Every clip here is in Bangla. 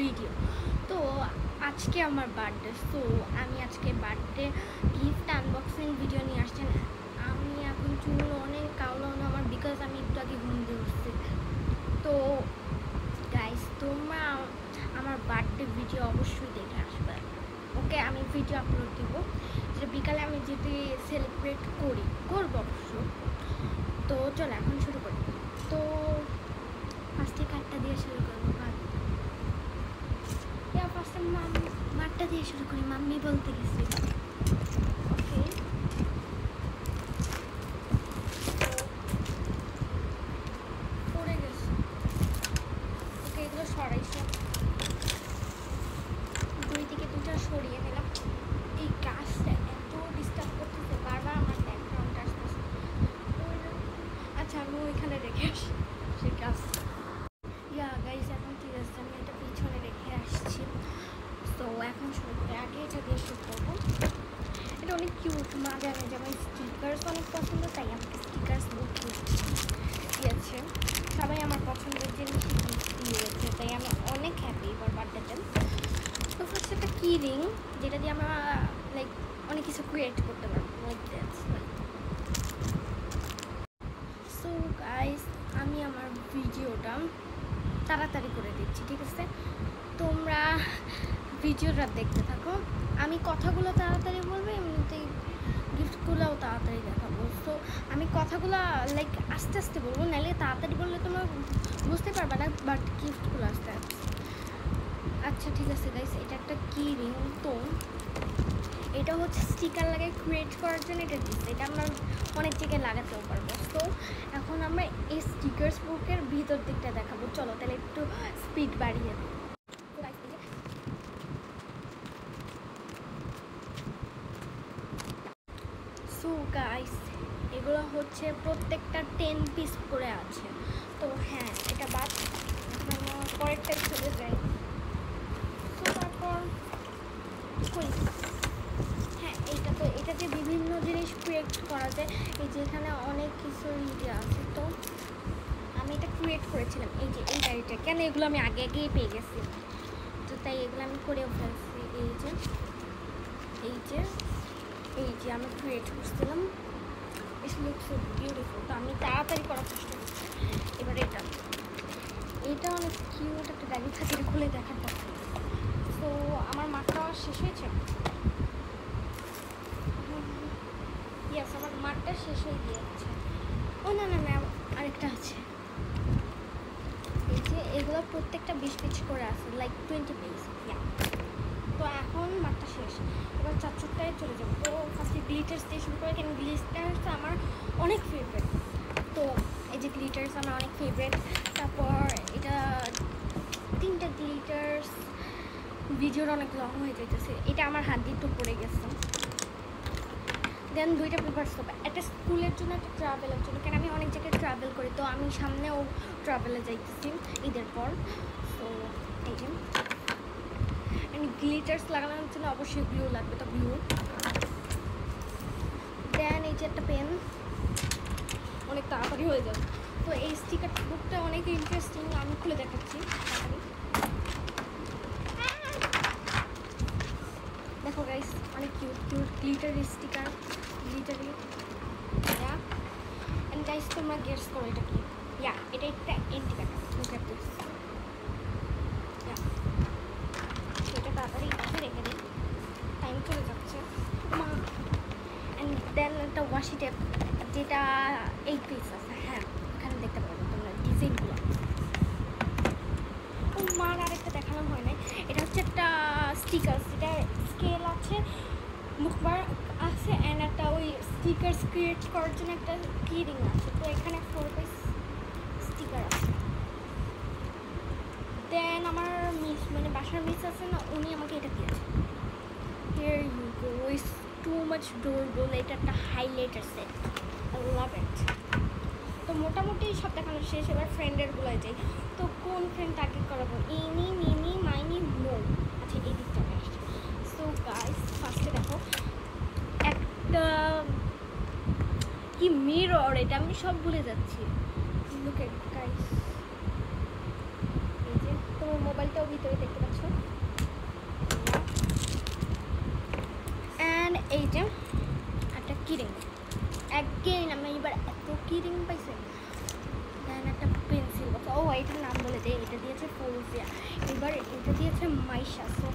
ভিডিও। তো আজকে আমার বার্থডে, সো আমি আজকে বার্থডে গিফট আনবক্সিং ভিডিও নিয়ে আসছি। আমি এখন চুল অনেক কালো আমার, বিকজ আমি একটু আগে ঘুম দিয়ে উঠছি। তো গাইস, তোমরা আমার বার্থডে ভিডিও অবশ্যই দেখে আসবে। ওকে, আমি ভিডিও আপলোড দিব, যেটা বিকালে আমি যদি সেলিব্রেট করবো অবশ্য। তো চলো এখন শুরু করি। তো ফার্স্টে কাঠটা দিয়ে শুরু করবো। ফার্স্টে মাঠটা দিয়ে শুরু করি, মাম্মি বলতে গেছি। ওকে, পড়ে গেছে। ওকে, এগুলো সরাইছে, দুই দিকে দুটা সরিয়ে নিলাম। এই গাছটা এত ডিস্টার্ব করতেছে, বারবার আমার ব্যাকগ্রাউন্ড আসতেছে। আচ্ছা, আমি ওইখানে রেখে আসি সেই গাছ। গাইস, এখন ঠিক আছে, আমি এটা পিছনে রেখে আসছি। তো এখন শুরু করে, আগে এটা দিয়ে শুরু করবো। এটা অনেক কিউট, মা জানে যে আমার স্টিকার্স অনেক পছন্দ, তাই আমাকে স্টিকার্স বহুত দিয়েছে। সবাই আমার পছন্দের জিনিস দিয়েছে, তাই আমি অনেক হ্যাপি এবার বার্থডেতে। তো ফার্স্ট একটা কি রিং, যেটা দিয়ে আমরা লাইক অনেক কিছু ক্রিয়েট করতে পারবো। সো গাইস, আমি আমার ভিডিওটা তাড়াতাড়ি করে দিচ্ছি, ঠিক আছে? তোমরা ভিডিওটা দেখতে থাকো। আমি কথাগুলো তাড়াতাড়ি বলবো, এমনিতেই গিফটগুলোও তাড়াতাড়ি দেখাবো। সো আমি কথাগুলো লাইক আস্তে আস্তে বলবো, নাহলে তাড়াতাড়ি বললে তোমরা বুঝতে পারবে না, বাট গিফটগুলো আস্তে আস্তে। আচ্ছা ঠিক আছে গাইস, এটা একটা কি রিং। তো এটা হচ্ছে স্টিকার লাগাই ক্রিয়েট করার জন্য এটা দিচ্ছে। এটা আমরা অনেক জায়গায় লাগাতেও পারবো। তো এখন আমরা এই স্টিকার্স বুকের ভিতর দিকটা দেখাবো। চলো তাহলে একটু স্পিড বাড়িয়ে দিই। সো গাইস, এগুলো হচ্ছে প্রত্যেকটা 10 পিস করে আছে। তো হ্যাঁ, এটা বাদ, পরেরটা চলে যায়। তো তারপর হ্যাঁ, এটাতে বিভিন্ন জিনিস ক্রিয়েট করা যায়। এই যে এখানে অনেক কিছু ইয়ে আছে। তো আমি এটা ক্রিয়েট করেছিলাম, এই যে এই গাড়িটা, কেন এগুলো আমি আগেই পেয়ে গেছি, তো তাই এগুলো আমি করেও ফেলছি। এই যে আমি ক্রিয়েট করছিলাম, ইটস লুক সো বিউটিফুল। তো আমি তাড়াতাড়ি করার চেষ্টা করছি। এবার এটা অনেক কিউট একটা গাড়ি থাকে, খুলে দেখার দরকার। তো আমার মাঠটা শেষ হয়েছে। ইয়েস, আমার মাঠটা শেষ হয়ে গিয়েছে। ও না, আরেকটা আছে। এই যে এগুলো প্রত্যেকটা 20 পিস করে আছে, লাইক 20 পিস। তো এখন মাঠটা শেষ, এবার চারটায় চলে যাবো। তো ফার্স্টে গ্লিটার্স দিয়ে শুরু করে, কেন গ্লিটার্স আমার অনেক ফেভারিট। তো এই যে গ্লিটার্স আমার অনেক ফেভারিট। তারপর এটা 3টা গ্লিটার্স, ভিডিওর অনেক লং হয়ে যাইতেছে। এটা আমার হাত দিয়ে একটু পড়ে গেছে। দেন 2টা পেপারস পেপার, একটা স্কুলের জন্য, একটা ট্রাভেলের জন্য, কেন আমি অনেক জায়গায় ট্রাভেল করি। তো আমি সামনেও ট্রাভেলে যাইতেছি ঈদের পর। তো এই যে গ্লিটার্স লাগানোর জন্য অবশ্যই গ্লু লাগবে, তো গ্লু। দেন এই যে একটা পেন, অনেক তাড়াতাড়ি হয়ে যাবে। তো এই স্টিকার বুকটা অনেক ইন্টারেস্টিং, আমি খুলে দেখাচ্ছি তাড়াতাড়ি। দেখো গাইস, অনেক cute glitter sticker, glittery. And guys, তোমরা গেস করো এটা কি? এটা একটা এন্টিবায়োটিক। Look at this. এটা তাড়াতাড়ি রেখে দিই, টাইম চলে যাচ্ছে। অ্যান্ড দেন একটা ওয়াশি টেপ, যেটা 8 পিস আছে। হ্যাঁ, এখানে দেখতে পারবো তোমরা ডিজাইনগুলো। মার আরেকটা দেখানো হয় নাই, এটা হচ্ছে একটা স্টিকার্স, যেটা স্কেল আছে, মুখবার আছে, অ্যান্ড একটা ওই স্টিকার্স ক্রিয়েট করার জন্য একটা কি রিং আছে। তো এখানে 4 পিস স্টিকার আছে। দেন আমার মানে বাসার মিস আছে না, উনি আমাকে এটা দিয়েছে। Here you go, it's too much adorable. এটা একটা highlighter set, I love it. তো মোটামুটি সব দেখানো শেষ, এবার ফ্রেন্ডেরগুলোয় যাই। তো কোন ফ্রেন্ড টার্গেট করাবো? ইনি, মিনি, মাইনি, মো। আচ্ছা, এই দিকটা আসছে। সো গাইস, ফার্স্টে দেখো একটা কি মিরর, এটা আমি সব ভুলে যাচ্ছি। লুক এট গাইস, এই যে তোমার মোবাইলটাও ভিতরে দেখতে পাচ্ছ। যে একটা কিরিং, একগেইন আমি এবার এত কিরিং পাইছে। দেন একটা পেন্সিল বক্স, ও এটার নাম বলে দেয়, এটা দিয়েছে ফৌজিয়া, এবার এটা দিয়েছে মাইশা। সো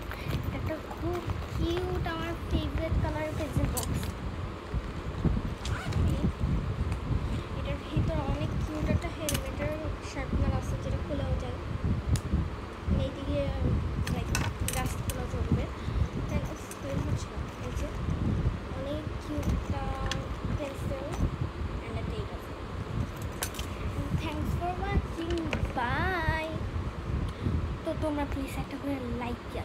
একটা খুব কিউট আমার ফেভারিট কালার পেন্সিল বক্স। এটার ভিতরে অনেক কিউট একটা হেলমেটের শার্পনার আছে যেটা খোলাও যায়, এইদিকে লাইক ডাস্ট খোলা চলবে। দেন স্ক্রিন হচ্ছে এই যে অনেক কিউট একটা পেন্সিল অ্যান্ড একটা এইট আছে। Thanks for watching, bye. তো তোমরা প্লিজ একটা করে লাইক দিয়ে